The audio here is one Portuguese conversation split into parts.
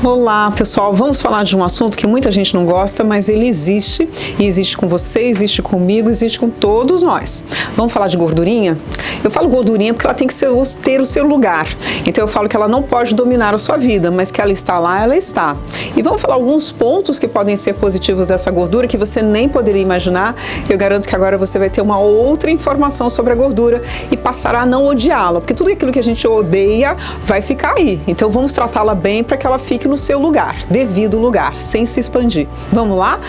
Olá, pessoal. Vamos falar de um assunto que muita gente não gosta, mas ele existe. E existe com você, existe comigo, existe com todos nós. Vamos falar de gordurinha? Eu falo gordurinha porque ela tem que ter o seu lugar. Então eu falo que ela não pode dominar a sua vida, mas que ela está lá, ela está. E vamos falar alguns pontos que podem ser positivos dessa gordura que você nem poderia imaginar. Eu garanto que agora você vai ter uma outra informação sobre a gordura e passará a não odiá-la, porque tudo aquilo que a gente odeia vai ficar aí. Então vamos tratá-la bem para que ela fique no seu lugar, devido lugar, sem se expandir. Vamos lá?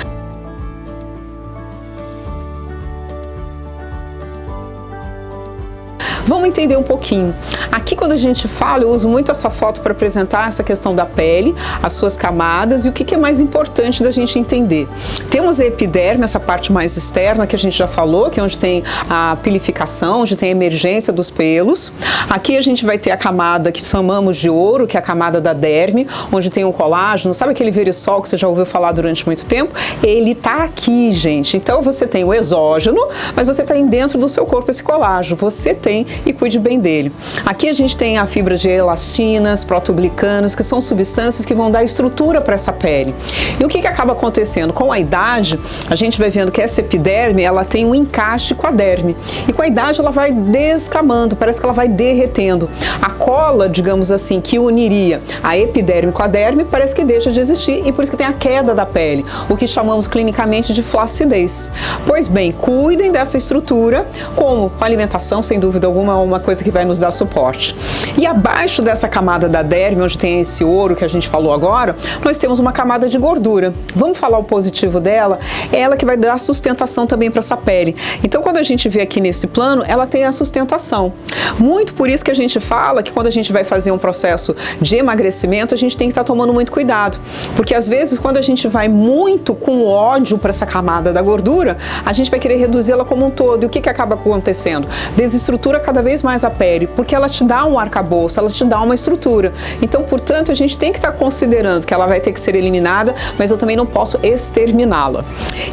Vamos entender um pouquinho. Aqui quando a gente fala, eu uso muito essa foto para apresentar essa questão da pele, as suas camadas e o que é mais importante da gente entender. Temos a epiderme, essa parte mais externa que a gente já falou, que é onde tem a pilificação, onde tem a emergência dos pelos. Aqui a gente vai ter a camada que chamamos de ouro, que é a camada da derme, onde tem o colágeno. Sabe aquele verisol que você já ouviu falar durante muito tempo? Ele tá aqui, gente. Então você tem o exógeno, mas você tem dentro do seu corpo esse colágeno. Você tem e cuide bem dele. Aqui a gente tem a fibra de elastinas, protoglicanos, que são substâncias que vão dar estrutura para essa pele. E o que acaba acontecendo? Com a idade, a gente vai vendo que essa epiderme, ela tem um encaixe com a derme. E com a idade ela vai descamando, parece que ela vai derretendo. A cola, digamos assim, que uniria a epiderme com a derme, parece que deixa de existir e por isso que tem a queda da pele, o que chamamos clinicamente de flacidez. Pois bem, cuidem dessa estrutura, como com alimentação, sem dúvida alguma, uma coisa que vai nos dar suporte. E abaixo dessa camada da derme, onde tem esse ouro que a gente falou agora, nós temos uma camada de gordura. Vamos falar o positivo dela? É ela que vai dar sustentação também para essa pele. Então, quando a gente vê aqui nesse plano, ela tem a sustentação. Muito por isso que a gente fala que quando a gente vai fazer um processo de emagrecimento, a gente tem que estar tomando muito cuidado. Porque às vezes, quando a gente vai muito com ódio para essa camada da gordura, a gente vai querer reduzi-la como um todo. E o que acaba acontecendo? Desestrutura cada vez mais a pele, porque ela te dá um arcabouço, ela te dá uma estrutura. Então, portanto, a gente tem que estar considerando que ela vai ter que ser eliminada, mas eu também não posso exterminá-la.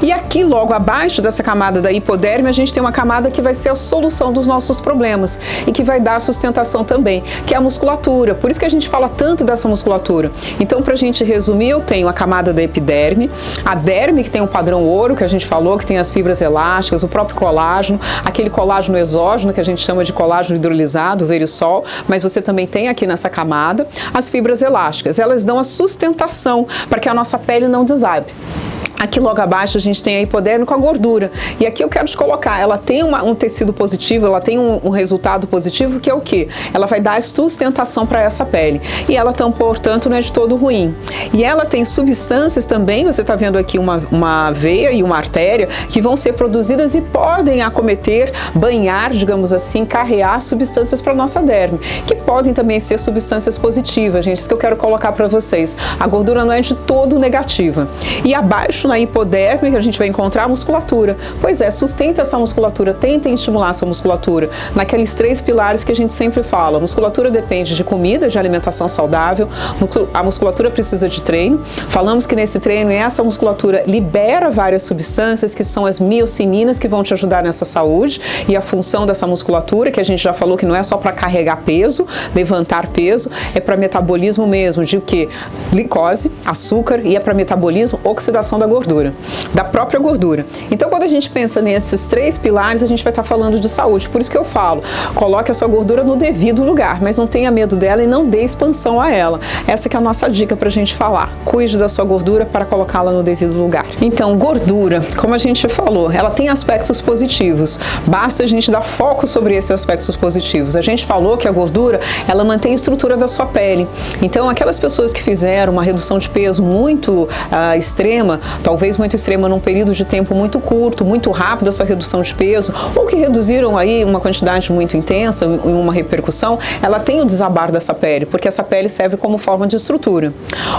E aqui, logo abaixo dessa camada da hipoderme, a gente tem uma camada que vai ser a solução dos nossos problemas e que vai dar sustentação também, que é a musculatura. Por isso que a gente fala tanto dessa musculatura. Então, pra gente resumir, eu tenho a camada da epiderme, a derme, que tem o padrão ouro, que a gente falou, que tem as fibras elásticas, o próprio colágeno, aquele colágeno exógeno, que a gente chama de colágeno hidrolisado, o verisol, mas você também tem aqui nessa camada as fibras elásticas. Elas dão a sustentação para que a nossa pele não desabe. Aqui logo abaixo a gente tem a hipoderme com a gordura. E aqui eu quero te colocar, ela tem um tecido positivo, ela tem um resultado positivo, que é o quê? Ela vai dar sustentação para essa pele. E ela, portanto, não é de todo ruim. E ela tem substâncias também, você está vendo aqui uma veia e uma artéria, que vão ser produzidas e podem acometer, banhar, digamos assim, carrear substâncias para a nossa derme, que podem também ser substâncias positivas, gente. Isso que eu quero colocar para vocês. A gordura não é de todo negativa. E abaixo, na hipoderme, a gente vai encontrar a musculatura. Pois é, sustenta essa musculatura, tentem estimular essa musculatura naqueles 3 pilares que a gente sempre fala. A musculatura depende de comida, de alimentação saudável, a musculatura precisa de treino. Falamos que nesse treino essa musculatura libera várias substâncias que são as miocininas que vão te ajudar nessa saúde e a função dessa musculatura, que a gente já falou que não é só para carregar peso, levantar peso, é para metabolismo mesmo, de o quê? Glicose, açúcar e é para metabolismo, oxidação da gordura, da própria gordura. Então, quando a gente pensa nesses 3 pilares, a gente vai estar falando de saúde. Por isso que eu falo, coloque a sua gordura no devido lugar, mas não tenha medo dela e não dê expansão a ela. Essa que é a nossa dica pra gente falar. Cuide da sua gordura para colocá-la no devido lugar. Então, gordura, como a gente falou, ela tem aspectos positivos. Basta a gente dar foco sobre esses aspectos positivos. A gente falou que a gordura, ela mantém a estrutura da sua pele. Então, aquelas pessoas que fizeram uma redução de peso muito extrema, talvez muito extrema num período de tempo muito curto, muito rápido essa redução de peso, ou que reduziram aí uma quantidade muito intensa em uma repercussão, ela tem o desabar dessa pele, porque essa pele serve como forma de estrutura.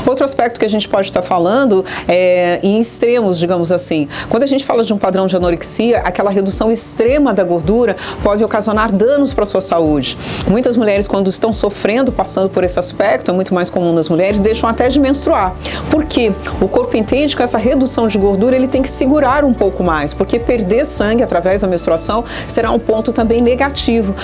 Outro aspecto que a gente pode estar falando é em extremos, digamos assim. Quando a gente fala de um padrão de anorexia, aquela redução extrema da gordura pode ocasionar danos para a sua saúde. Muitas mulheres, quando estão sofrendo, passando por esse aspecto, é muito mais comum nas mulheres, deixam até de menstruar. Por quê? O corpo entende que essa redução redução de gordura, ele tem que segurar um pouco mais, porque perder sangue através da menstruação será um ponto também negativo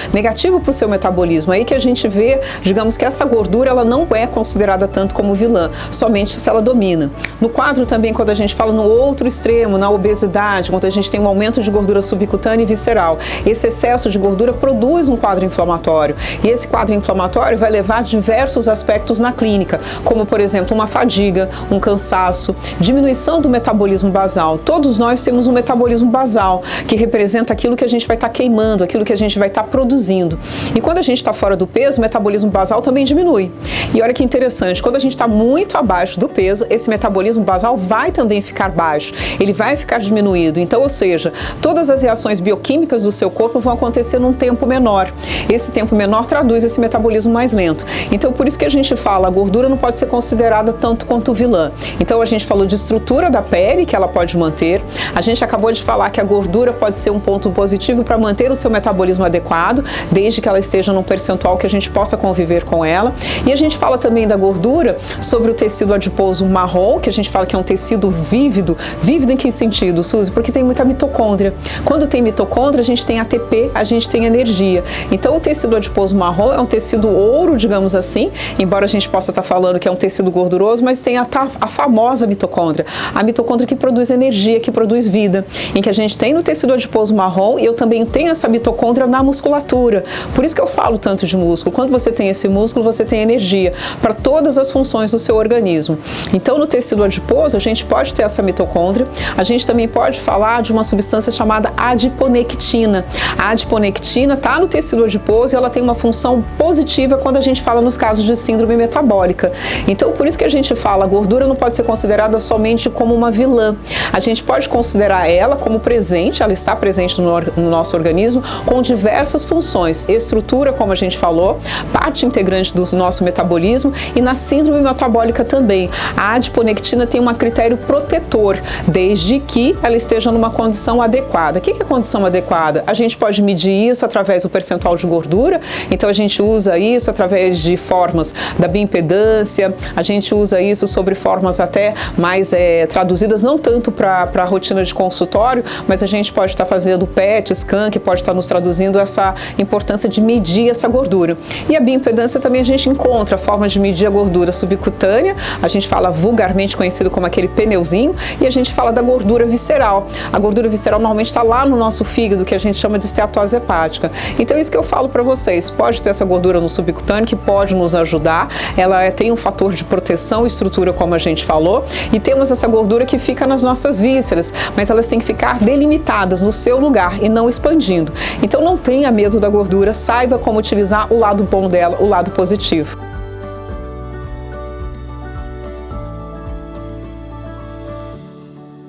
para o seu metabolismo. Aí que a gente vê, digamos que essa gordura, ela não é considerada tanto como vilã, somente se ela domina. No quadro também, quando a gente fala no outro extremo, na obesidade, quando a gente tem um aumento de gordura subcutânea e visceral, esse excesso de gordura produz um quadro inflamatório, e esse quadro inflamatório vai levar a diversos aspectos na clínica, como por exemplo uma fadiga, um cansaço, diminuição do metabolismo basal. Todos nós temos um metabolismo basal, que representa aquilo que a gente vai estar queimando, aquilo que a gente vai estar produzindo. E quando a gente está fora do peso, o metabolismo basal também diminui. E olha que interessante, quando a gente está muito abaixo do peso, esse metabolismo basal vai também ficar baixo, ele vai ficar diminuído. Então, ou seja, todas as reações bioquímicas do seu corpo vão acontecer num tempo menor. Esse tempo menor traduz esse metabolismo mais lento. Então, por isso que a gente fala, a gordura não pode ser considerada tanto quanto vilã. Então, a gente falou de estrutura da pele, que ela pode manter. A gente acabou de falar que a gordura pode ser um ponto positivo para manter o seu metabolismo adequado, desde que ela esteja num percentual que a gente possa conviver com ela. E a gente fala também da gordura sobre o tecido adiposo marrom, que a gente fala que é um tecido vívido. Vívido em que sentido, Suzy? Porque tem muita mitocôndria. Quando tem mitocôndria, a gente tem ATP, a gente tem energia. Então, o tecido adiposo marrom é um tecido ouro, digamos assim, embora a gente possa estar falando que é um tecido gorduroso, mas tem a famosa mitocôndria. A mitocôndria que produz energia, que produz vida, em que a gente tem no tecido adiposo marrom, e eu também tenho essa mitocôndria na musculatura. Por isso que eu falo tanto de músculo. Quando você tem esse músculo, você tem energia para todas as funções do seu organismo. Então, no tecido adiposo, a gente pode ter essa mitocôndria. A gente também pode falar de uma substância chamada adiponectina. A adiponectina está no tecido adiposo e ela tem uma função positiva quando a gente fala nos casos de síndrome metabólica. Então, por isso que a gente fala, a gordura não pode ser considerada somente como uma vilã. A gente pode considerar ela como presente, ela está presente no nosso organismo com diversas funções. Estrutura, como a gente falou, parte integrante do nosso metabolismo, e na síndrome metabólica também. A adiponectina tem um critério protetor, desde que ela esteja numa condição adequada. O que é a condição adequada? A gente pode medir isso através do percentual de gordura, então a gente usa isso através de formas da bioimpedância, a gente usa isso sobre formas até mais traduzidas, não tanto para a rotina de consultório, mas a gente pode estar fazendo PET, scan, que pode estar nos traduzindo essa importância de medir essa gordura. E a bioimpedância também a gente encontra formas de medir a gordura subcutânea, a gente fala vulgarmente conhecido como aquele pneuzinho, e a gente fala da gordura visceral. A gordura visceral normalmente está lá no nosso fígado, que a gente chama de esteatose hepática. Então, isso que eu falo para vocês, pode ter essa gordura no subcutâneo, que pode nos ajudar, ela tem um fator de proteção e estrutura, como a gente falou, e temos essa gordura que fica nas nossas vísceras, mas elas têm que ficar delimitadas no seu lugar e não expandindo. Então, não tenha medo da gordura, saiba como utilizar o lado bom dela, o lado positivo.